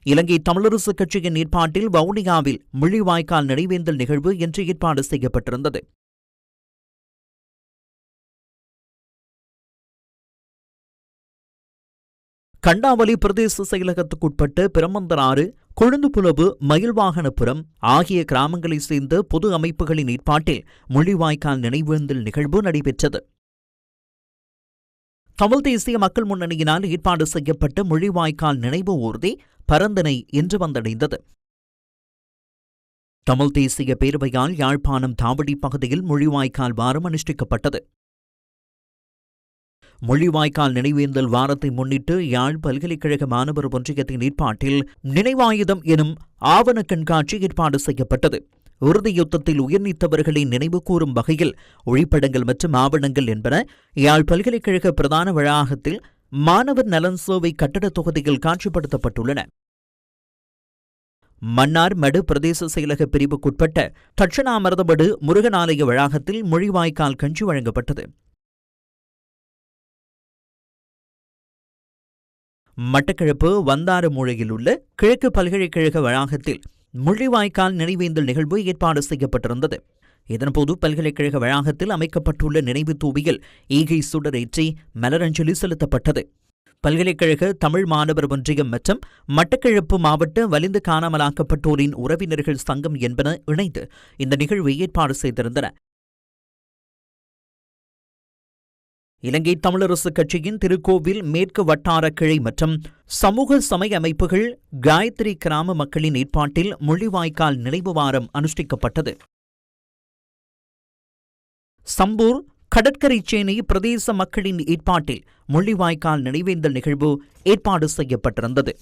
இலங்கை தமிழரசுக் கட்சியின் ஏற்பாட்டில் வவுனியாவில் முள்ளிவாய்க்கால் நினைவேந்தல் நிகழ்வு இன்று ஏற்பாடு செய்யப்பட்டிருந்தது. கண்டாவலி பிரதேச செயலகத்துக்குட்பட்ட பிரமந்தராறு, கொழுந்துபுலவு, மயில்வாகனபுரம் ஆகிய கிராமங்களைச் சேர்ந்த பொது அமைப்புகளின் ஏற்பாட்டில் முள்ளிவாய்க்கால் நினைவேந்தல் நிகழ்வு நடைபெற்றது. தமிழ் தேசிய மக்கள் முன்னணியினால் ஏற்பாடு செய்யப்பட்ட முள்ளிவாய்க்கால் நினைவு ஊர்தி பரந்தனை இன்று வந்தடைந்தது. தமிழ் தேசிய பேரவையால் யாழ்ப்பாணம் தாவடி பகுதியில் முள்ளிவாய்க்கால் வாரம் அனுஷ்டிக்கப்பட்டது. முள்ளிவாய்க்கால் நினைவேந்தல் வாரத்தை முன்னிட்டு யாழ் பல்கலைக்கழக மாணவர் ஒன்றியத்தின் ஏற்பாட்டில் நினைவாயுதம் எனும் ஆவண கண்காட்சி ஏற்பாடு செய்யப்பட்டது. இறுதி யுத்தத்தில் உயிர்நீத்தவர்களை நினைவு கூறும் வகையில் ஒளிப்படங்கள் மற்றும் ஆவணங்கள் என்பன யாழ் பல்கலைக்கழக பிரதான வளாகத்தில் மாணவர் நலன் சேவை கட்டடத் தொகுதியில் காட்சிப்படுத்தப்பட்டுள்ளன. மன்னார் மடு பிரதேச செயலக பிரிவுக்குட்பட்ட தட்சணாமரதமடு முருகன் ஆலய வளாகத்தில் முள்ளிவாய்க்கால் கஞ்சி வழங்கப்பட்டது. மட்டக்களப்பு வந்தாரமூழையில் உள்ள கிழக்கு பல்கலைக்கழக வளாகத்தில் முள்ளிவாய்க்கால் நினைவேந்தல் நிகழ்வு ஏற்பாடு செய்யப்பட்டிருந்தது. இதன்போது பல்கலைக்கழக வளாகத்தில் அமைக்கப்பட்டுள்ள நினைவு தூபியில் ஈகை சுடரேற்றி மலரஞ்சலி செலுத்தப்பட்டது. பல்கலைக்கழக தமிழ் மாணவர் ஒன்றியம் மற்றும் மட்டக்களப்பு மாவட்ட வலிந்து காணாமலாக்கப்பட்டோரின் உறவினர்கள் சங்கம் என்பன இணைந்து இந்த நிகழ்வை ஏற்பாடு செய்திருந்தன. இலங்கை தமிழரசுக் கட்சியின் திருக்கோவில் மேற்கு வட்டார கிளை மற்றும் சமூக சமய அமைப்புகள் காயத்ரி கிராம மக்களின் ஏற்பாட்டில் முள்ளிவாய்க்கால் நினைவு வாரம் அனுஷ்டிக்கப்பட்டது. சம்பூர் கடற்கரை சேனை பிரதேச மக்களின் ஏற்பாட்டில் முள்ளிவாய்க்கால் நினைவேந்தல் நிகழ்வு ஏற்பாடு செய்யப்பட்டிருந்தது.